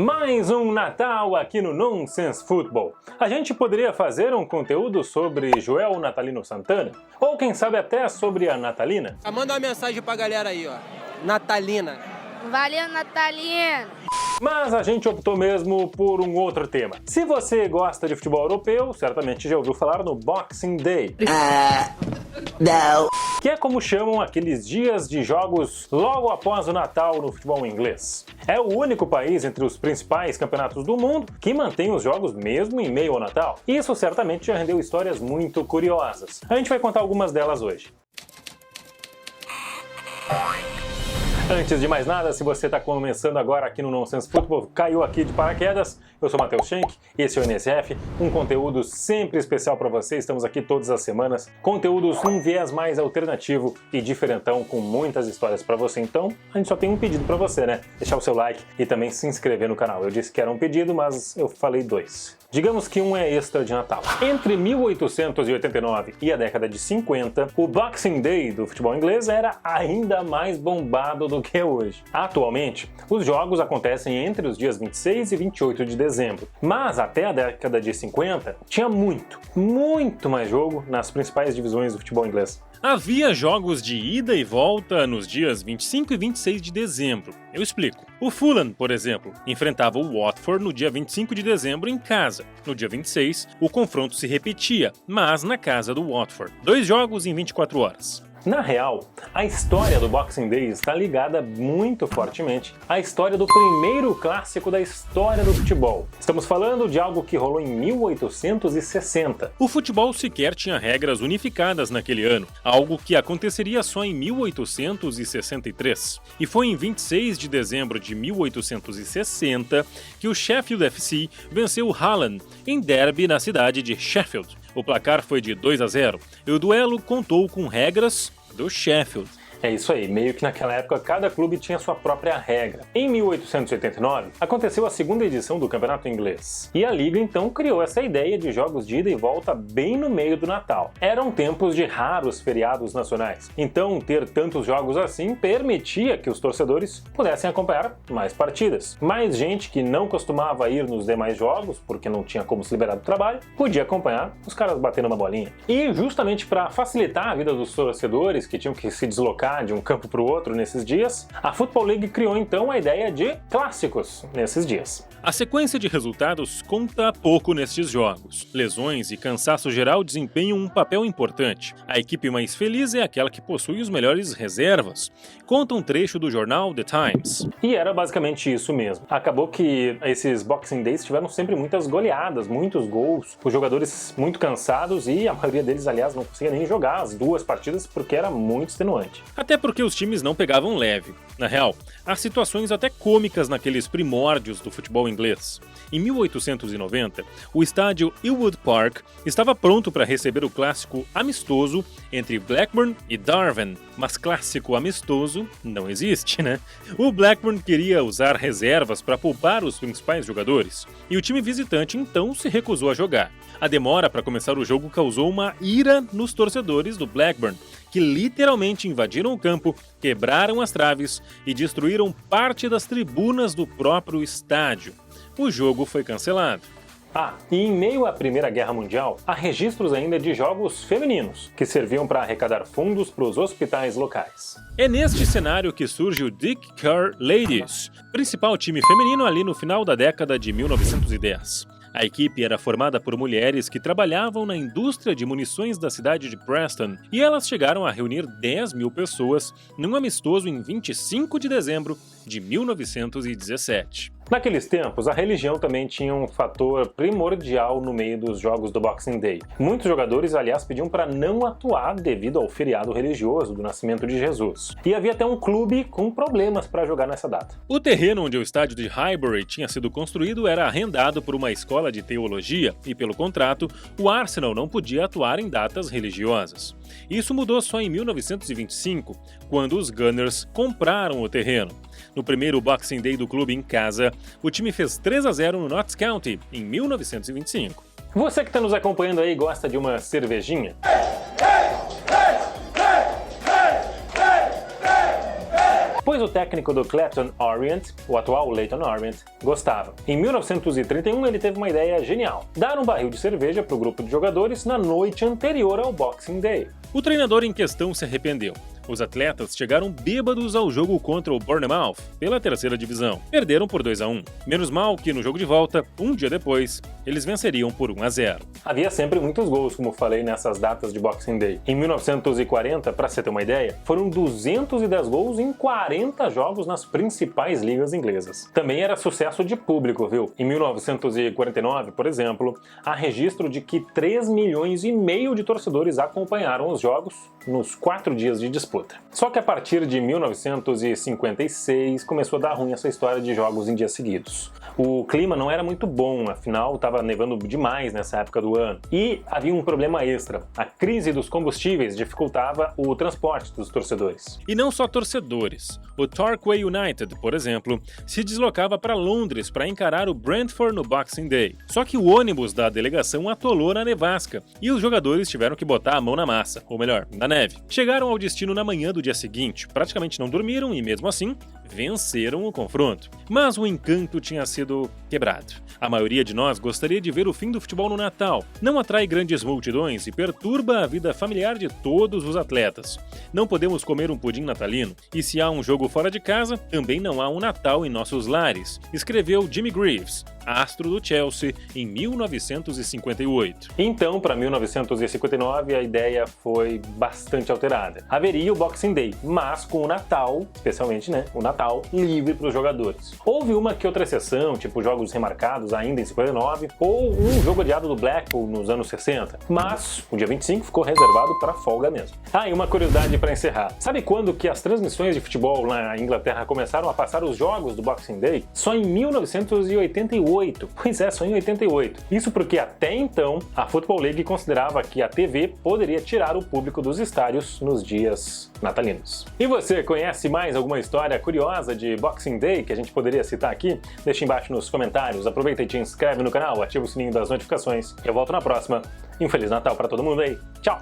Mais um Natal aqui no Nonsense Football. A gente poderia fazer um conteúdo sobre Joel Natalino Santana? Ou quem sabe até sobre a Natalina? Manda uma mensagem pra galera aí, ó. Natalina. Valeu, Natalina! Mas a gente optou mesmo por um outro tema. Se você gosta de futebol europeu, certamente já ouviu falar no Boxing Day. Não. Que é como chamam aqueles dias de jogos logo após o Natal no futebol inglês. É o único país entre os principais campeonatos do mundo que mantém os jogos mesmo em meio ao Natal. Isso certamente já rendeu histórias muito curiosas. A gente vai contar algumas delas hoje. Antes de mais nada, se você está começando agora aqui no Nonsense Football, caiu aqui de paraquedas, eu sou Matheus Schenck, esse é o NSF, um conteúdo sempre especial para você, estamos aqui todas as semanas, conteúdos num viés mais alternativo e diferentão, com muitas histórias para você. Então, a gente só tem um pedido para você, né? Deixar o seu like e também se inscrever no canal. Eu disse que era um pedido, mas eu falei dois. Digamos que um é extra de Natal. Entre 1889 e a década de 50, o Boxing Day do futebol inglês era ainda mais bombado do que hoje. Atualmente, os jogos acontecem entre os dias 26 e 28 de dezembro, mas até a década de 50 tinha muito mais jogo nas principais divisões do futebol inglês. Havia jogos de ida e volta nos dias 25 e 26 de dezembro. Eu explico. O Fulham, por exemplo, enfrentava o Watford no dia 25 de dezembro em casa. No dia 26, o confronto se repetia, mas na casa do Watford. 2 jogos em 24 horas. Na real, a história do Boxing Day está ligada muito fortemente à história do primeiro clássico da história do futebol. Estamos falando de algo que rolou em 1860. O futebol sequer tinha regras unificadas naquele ano, algo que aconteceria só em 1863. E foi em 26 de dezembro de 1860 que o Sheffield FC venceu o Hallam em derby na cidade de Sheffield. O placar foi de 2-0 e o duelo contou com regras do Sheffield. É isso aí, meio que naquela época cada clube tinha sua própria regra. Em 1889, aconteceu a segunda edição do Campeonato Inglês. E a Liga então criou essa ideia de jogos de ida e volta bem no meio do Natal. Eram tempos de raros feriados nacionais, então ter tantos jogos assim permitia que os torcedores pudessem acompanhar mais partidas. Mais gente que não costumava ir nos demais jogos, porque não tinha como se liberar do trabalho, podia acompanhar os caras batendo uma bolinha. E justamente para facilitar a vida dos torcedores que tinham que se deslocar de um campo para o outro nesses dias, a Football League criou então a ideia de clássicos nesses dias. A sequência de resultados conta pouco nestes jogos. Lesões e cansaço geral desempenham um papel importante. A equipe mais feliz é aquela que possui os melhores reservas. Conta um trecho do jornal The Times. E era basicamente isso mesmo. Acabou que esses Boxing Days tiveram sempre muitas goleadas, muitos gols, os jogadores muito cansados e a maioria deles, aliás, não conseguia nem jogar as 2 partidas porque era muito extenuante. Até porque os times não pegavam leve. Na real, há situações até cômicas naqueles primórdios do futebol inglês. Em 1890, o estádio Ewood Park estava pronto para receber o clássico amistoso entre Blackburn e Darwen. Mas clássico amistoso não existe, né? O Blackburn queria usar reservas para poupar os principais jogadores, e o time visitante então se recusou a jogar. A demora para começar o jogo causou uma ira nos torcedores do Blackburn, que literalmente invadiram o campo, quebraram as traves e destruíram parte das tribunas do próprio estádio. O jogo foi cancelado. E em meio à Primeira Guerra Mundial, há registros ainda de jogos femininos, que serviam para arrecadar fundos para os hospitais locais. É neste cenário que surge o Dick Kerr Ladies, principal time feminino ali no final da década de 1910. A equipe era formada por mulheres que trabalhavam na indústria de munições da cidade de Preston, e elas chegaram a reunir 10.000 pessoas num amistoso em 25 de dezembro de 1917. Naqueles tempos, a religião também tinha um fator primordial no meio dos jogos do Boxing Day. Muitos jogadores, aliás, pediam para não atuar devido ao feriado religioso do nascimento de Jesus. E havia até um clube com problemas para jogar nessa data. O terreno onde o estádio de Highbury tinha sido construído era arrendado por uma escola de teologia e, pelo contrato, o Arsenal não podia atuar em datas religiosas. Isso mudou só em 1925, quando os Gunners compraram o terreno. No primeiro Boxing Day do clube em casa, o time fez 3-0 no Notts County, em 1925. Você que está nos acompanhando aí gosta de uma cervejinha? Pois Mas o técnico do Leyton Orient, o atual Leyton Orient, gostava. Em 1931 ele teve uma ideia genial: dar um barril de cerveja para o grupo de jogadores na noite anterior ao Boxing Day. O treinador em questão se arrependeu. Os atletas chegaram bêbados ao jogo contra o Bournemouth, pela terceira divisão. Perderam por 2-1. Menos mal que no jogo de volta, um dia depois, eles venceriam por 1-0. Havia sempre muitos gols, como falei, nessas datas de Boxing Day. Em 1940, para você ter uma ideia, foram 210 gols em 40 jogos nas principais ligas inglesas. Também era sucesso de público, viu? Em 1949, por exemplo, há registro de que 3,5 milhões de torcedores acompanharam os jogos nos 4 dias de disputa. Só que a partir de 1956 começou a dar ruim essa história de jogos em dias seguidos. O clima não era muito bom, afinal estava nevando demais nessa época do ano. E havia um problema extra: a crise dos combustíveis dificultava o transporte dos torcedores. E não só torcedores. O Torquay United, por exemplo, se deslocava para Londres para encarar o Brentford no Boxing Day. Só que o ônibus da delegação atolou na nevasca e os jogadores tiveram que botar a mão na massa, ou melhor, na neve. Chegaram ao destino na manhã do dia seguinte, praticamente não dormiram e, mesmo assim, venceram o confronto. Mas o encanto tinha sido quebrado. A maioria de nós gostaria de ver o fim do futebol no Natal. Não atrai grandes multidões e perturba a vida familiar de todos os atletas. Não podemos comer um pudim natalino, e se há um jogo fora de casa, também não há um Natal em nossos lares, escreveu Jimmy Greaves, astro do Chelsea, em 1958. Então, para 1959, a ideia foi bastante alterada. Haveria o Boxing Day, mas com o Natal, especialmente, o Natal, livre para os jogadores. Houve uma que outra exceção, tipo jogos remarcados ainda em 59, ou um jogo adiado do Blackpool nos anos 60, mas o dia 25 ficou reservado para folga mesmo. E uma curiosidade para encerrar. Sabe quando que as transmissões de futebol na Inglaterra começaram a passar os jogos do Boxing Day? Só em 1988. Pois é, só em 88. Isso porque até então a Football League considerava que a TV poderia tirar o público dos estádios nos dias natalinos. E você conhece mais alguma história curiosa de Boxing Day que a gente poderia citar aqui? Deixa embaixo nos comentários. Aproveita e te inscreve no canal, ativa o sininho das notificações. Eu volto na próxima. E um Feliz Natal para todo mundo aí. Tchau!